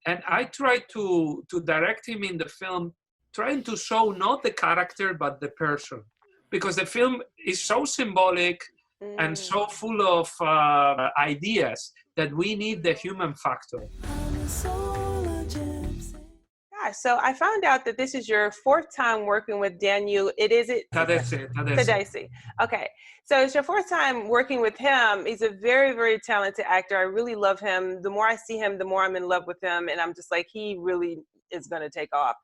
And I tried to direct him in the film, trying to show not the character but the person, because the film is so symbolic and so full of ideas that we need the human factor. Gosh, so I found out that this is your fourth time working with Daniel. Tadesse. Okay, so it's your fourth time working with him. He's a very, very talented actor. I really love him. The more I see him, the more I'm in love with him, and I'm just like, he really is going to take off.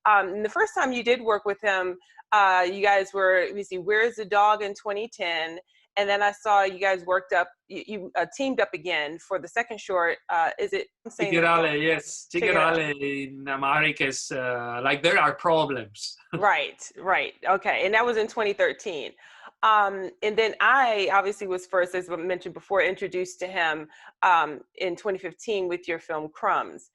And the first time you did work with him, you guys were, let me see, Where's the Dog in 2010. And then I saw you guys worked up, you teamed up again for the second short. Is it? Chigerale, yes. Chigerale in America is like there are problems. Right. Okay. And that was in 2013. And then I obviously was first, as I mentioned before, introduced to him in 2015 with your film Crumbs.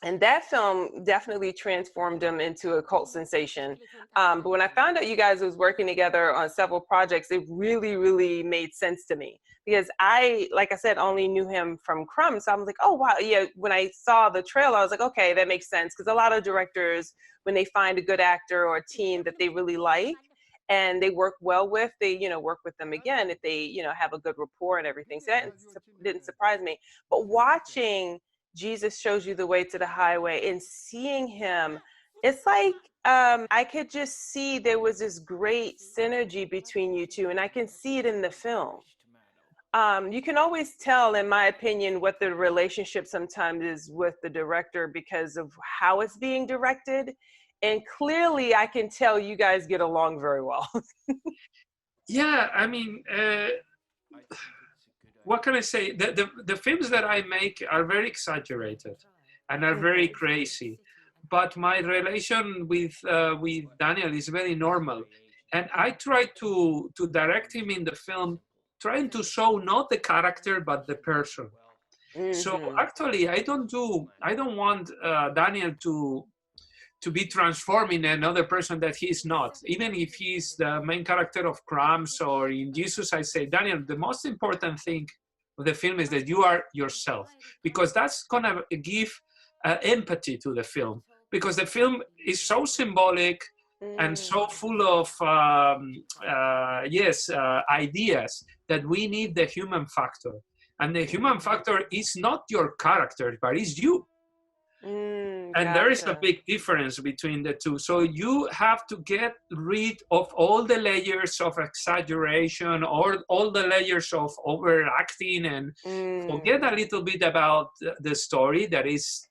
And that film definitely transformed him into a cult sensation. But when I found out you guys was working together on several projects, it really, really made sense to me. Because I, like I said, only knew him from Crumbs. So I was like, oh, wow. Yeah, when I saw the trailer, I was like, okay, that makes sense. Because a lot of directors, when they find a good actor or a team that they really like, and they work well with, they, work with them again if they, have a good rapport and everything. So that didn't surprise me. But watching Jesus Shows You the Way to the Highway and seeing him, it's like I could just see there was this great synergy between you two, and I can see it in the film. You can always tell, in my opinion, what the relationship sometimes is with the director because of how it's being directed. And clearly I can tell you guys get along very well. Yeah, I mean, what can I say? The films that I make are very exaggerated and are very crazy, but my relation with Daniel is very normal, and I try to direct him in the film, trying to show not the character but the person. So actually, I don't want Daniel to be transformed in another person that he's not. Even if he's the main character of Crumbs or in Jesus, I say, Daniel, the most important thing of the film is that you are yourself, because that's gonna give empathy to the film, because the film is so symbolic and so full of ideas that we need the human factor. And the human factor is not your character, but is you. And there is a big difference between the two. So you have to get rid of all the layers of exaggeration or all the layers of overacting, and forget a little bit about the story that is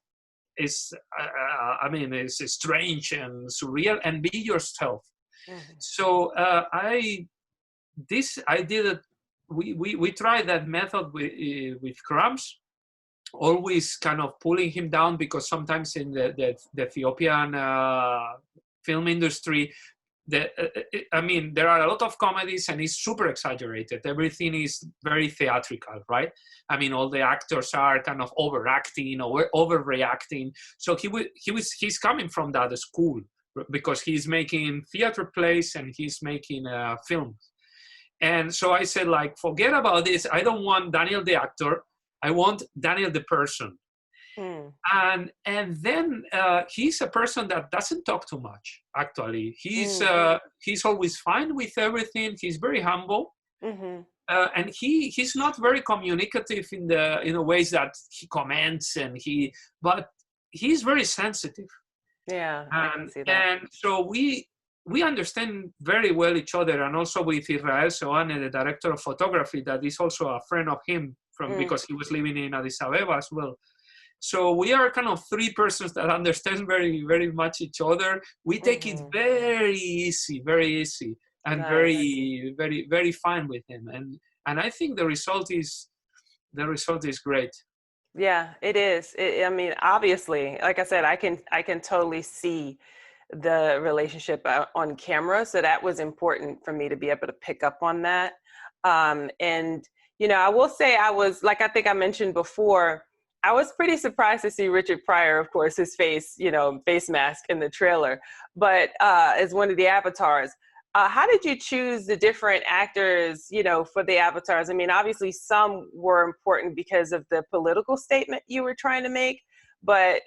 strange and surreal, and be yourself. So I did it. We tried that method with Crumbs, always kind of pulling him down, because sometimes in the Ethiopian film industry, there are a lot of comedies and it's super exaggerated. Everything is very theatrical, right? I mean, all the actors are kind of overacting or overreacting. So he's coming from that school, because he's making theater plays and he's making films. And so I said, like, forget about this. I don't want Daniel the actor. I want Daniel the person. And then he's a person that doesn't talk too much, actually. He's always fine with everything. He's very humble. And he's not very communicative in the ways that he comments, but he's very sensitive. Yeah, I can see that. And so we understand very well each other, and also with Israel Soane, the director of photography, that is also a friend of him because he was living in Addis Ababa as well. So we are kind of three persons that understand very, very much each other. We take it very easy, and very, very, very fine with him. And I think the result is great. Yeah, it is. I mean, obviously, like I said, I can totally see the relationship on camera. So that was important for me to be able to pick up on that. And, I will say I was, like I think I mentioned before, I was pretty surprised to see Richard Pryor, of course, his face mask in the trailer, but as one of the avatars. How did you choose the different actors, for the avatars? I mean, obviously some were important because of the political statement you were trying to make, but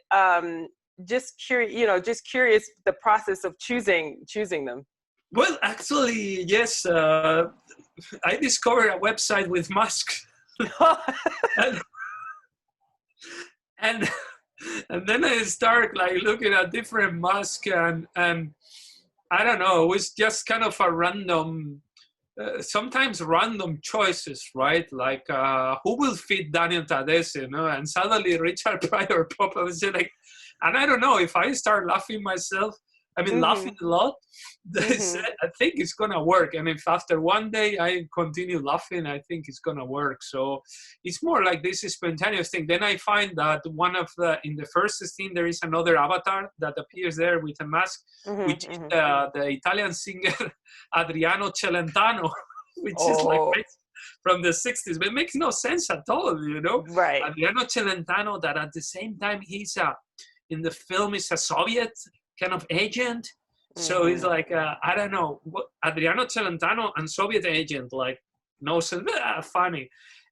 just curious the process of choosing them. Well, actually, yes. I discovered a website with masks, and, and and then I start like looking at different masks, and I don't know. It was just kind of a random, sometimes random choices, right? Like who will fit Daniel Tadesse, And suddenly Richard Pryor popped up and said, like, and I don't know if I start laughing myself. I mean, laughing a lot. I think it's gonna work. And if after one day I continue laughing, I think it's gonna work. So it's more like this spontaneous thing. Then I find that in the first scene there is another avatar that appears there with a mask, which is the Italian singer Adriano Celentano, which is like from the 60s, but it makes no sense at all, Right. Adriano Celentano, that at the same time he's in the film is a Soviet kind of agent. So it's like, I don't know, Adriano Celentano and Soviet agent, like, no sense, funny.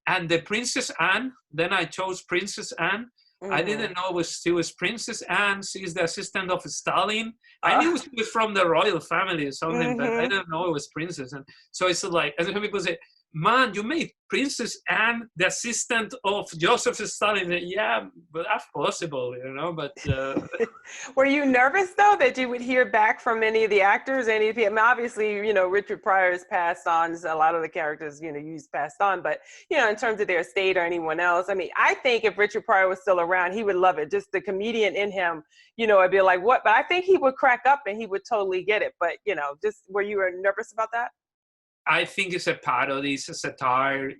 And the Princess Anne, then I chose Princess Anne. I didn't know she was Princess Anne. She's the assistant of Stalin. I knew she was from the royal family or something, but I didn't know it was Princess. And so it's like, as people say, man, you made Princess Anne the assistant of Joseph Stalin. Yeah, but that's possible, but... Were you nervous, though, that you would hear back from any of the actors? Obviously, Richard Pryor has passed on. A lot of the characters, you've passed on. But, in terms of their estate or anyone else, I mean, I think if Richard Pryor was still around, he would love it. Just the comedian in him, I'd be like, what? But I think he would crack up and he would totally get it. But, just were you nervous about that? I think it's a parody, it's a satire.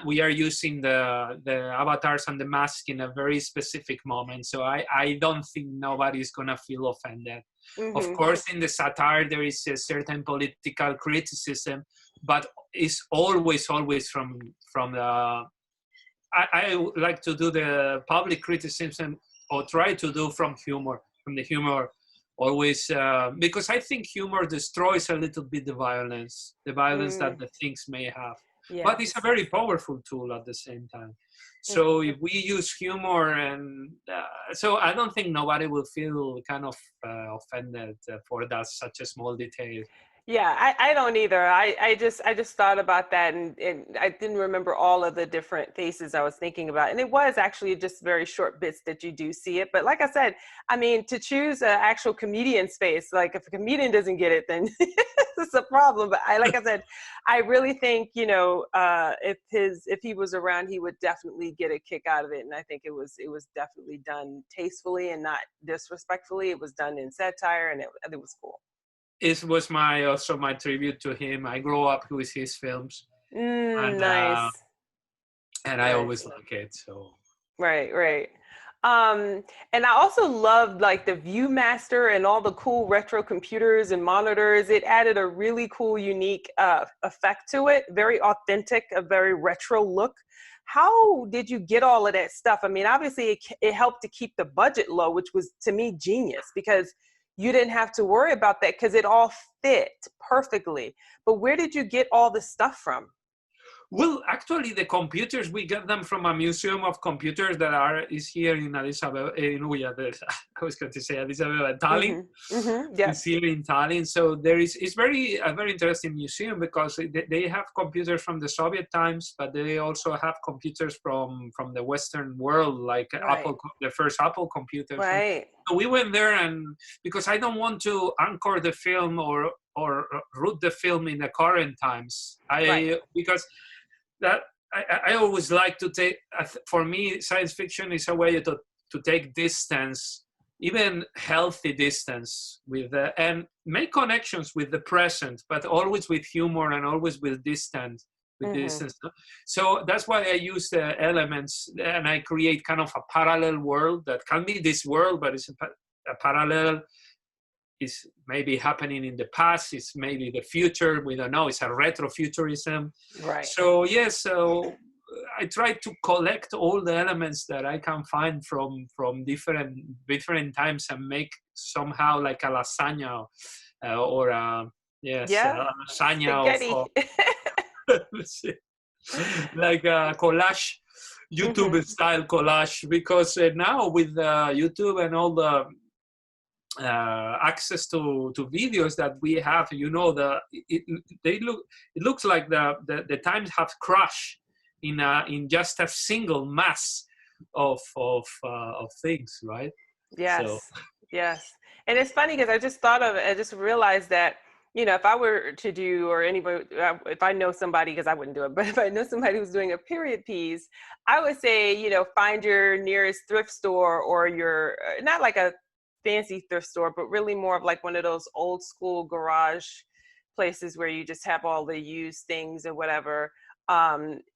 We are using the avatars and the mask in a very specific moment. So I don't think nobody's gonna feel offended. Of course, in the satire, there is a certain political criticism, but it's always from the, I like to do the public criticism, or try to do from the humor. Always, because I think humor destroys a little bit the violence that the things may have. Yes. But it's a very powerful tool at the same time. So if we use humor, and so I don't think nobody will feel kind of offended for that such a small detail. Yeah, I don't either. I just thought about that, and I didn't remember all of the different faces I was thinking about. And it was actually just very short bits that you do see it. But like I said, I mean, to choose an actual comedian's face, like if a comedian doesn't get it, then it's a problem. But like I said, I really think, if he was around, he would definitely get a kick out of it. And I think it was definitely done tastefully and not disrespectfully. It was done in satire, and it was cool. It was also my tribute to him. I grew up with his films. And, nice. And I always like it. So. Right. And I also loved like the Viewmaster and all the cool retro computers and monitors. It added a really cool, unique effect to it. Very authentic, a very retro look. How did you get all of that stuff? I mean, obviously it helped to keep the budget low, which was to me genius, because you didn't have to worry about that because it all fit perfectly. But where did you get all this stuff from? Well, actually, the computers, we get them from a museum of computers that is here in Addis Ababa. I was going to say Addis Ababa, Tallinn. Yes. It's here in Tallinn. So it's a very interesting museum, because they have computers from the Soviet times, but they also have computers from the Western world, like Apple, the first Apple computers. Right. So we went there, and because I don't want to anchor the film or root the film in the current times, because that I always like to take, for me, science fiction is a way to take distance, even healthy distance, and make connections with the present, but always with humor and always with distance. So that's why I use the elements, and I create kind of a parallel world that can be this world, but it's a parallel. Is maybe happening in the past, it's maybe the future, we don't know, it's a retrofuturism. Right. So so I try to collect all the elements that I can find from different times and make somehow like a lasagna or Yes, Yeah, Sanya spaghetti. like a collage, Hmm. YouTube style collage, because now with YouTube and all the access to videos that we have, you know, it looks like the times have crashed in just a single mass of things, right? So Yes, yes. And it's funny because I just realized that, if I were to do, or anybody, if I know somebody, because I wouldn't do it, but if I know somebody who's doing a period piece, I would say, find your nearest thrift store, or your, not like a fancy thrift store, but really more of like one of those old school garage places where you just have all the used things or whatever,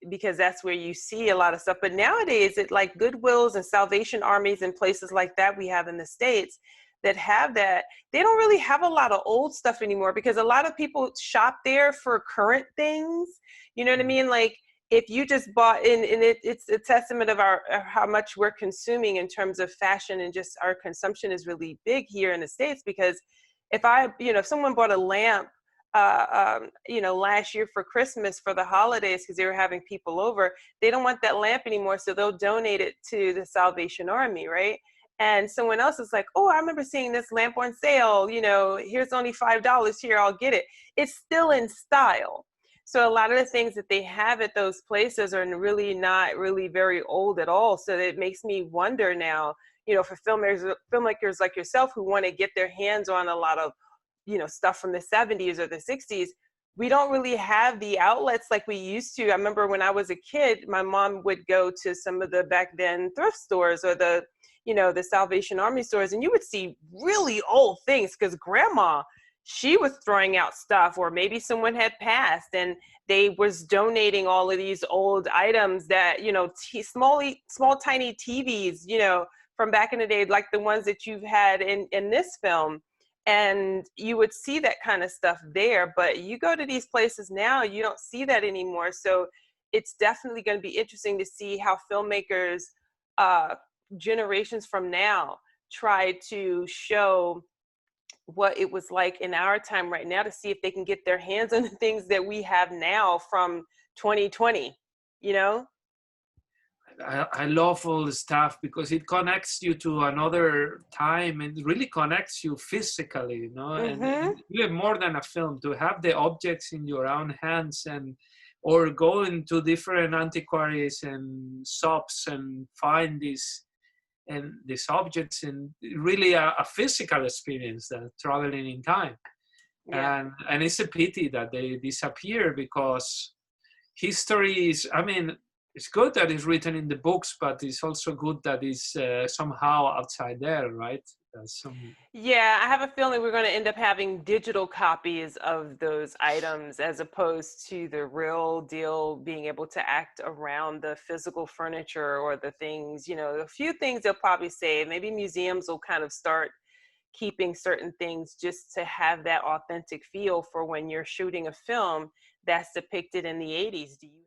because that's where you see a lot of stuff. But nowadays, it like Goodwills and Salvation Armies and places like that we have in the States that have that, they don't really have a lot of old stuff anymore, because a lot of people shop there for current things. You know what I mean? Like, if you just bought in, and it's a testament of how much we're consuming in terms of fashion, and just our consumption is really big here in the States. Because if someone bought a lamp last year for Christmas, for the holidays, because they were having people over, they don't want that lamp anymore, so they'll donate it to the Salvation Army, right? And someone else is like, oh, I remember seeing this lamp on sale, here's only $5 here, I'll get it. It's still in style. So a lot of the things that they have at those places are really not really very old at all. So it makes me wonder now, for filmmakers like yourself who want to get their hands on a lot of stuff from the 70s or the 60s, we don't really have the outlets like we used to. I remember when I was a kid, my mom would go to some of the back then thrift stores, or the Salvation Army stores, and you would see really old things, because grandma, she was throwing out stuff, or maybe someone had passed and they was donating all of these old items that, small tiny TVs, from back in the day, like the ones that you've had in this film. And you would see that kind of stuff there, but you go to these places now, you don't see that anymore. So it's definitely going to be interesting to see how filmmakers, generations from now, try to show what it was like in our time right now, to see if they can get their hands on the things that we have now from 2020, you know? I love all the stuff because it connects you to another time and really connects you physically, Mm-hmm. and even more than a film, to have the objects in your own hands, and or go into different antiquaries and shops and find these objects, and really a physical experience, that traveling in time. Yeah. And it's a pity that they disappear, because history is, I mean, it's good that it's written in the books, but it's also good that it's somehow outside there, right? Yeah, I have a feeling we're going to end up having digital copies of those items, as opposed to the real deal being able to act around the physical furniture or the things. A few things they'll probably save. Maybe museums will kind of start keeping certain things just to have that authentic feel for when you're shooting a film that's depicted in the 80s. Do you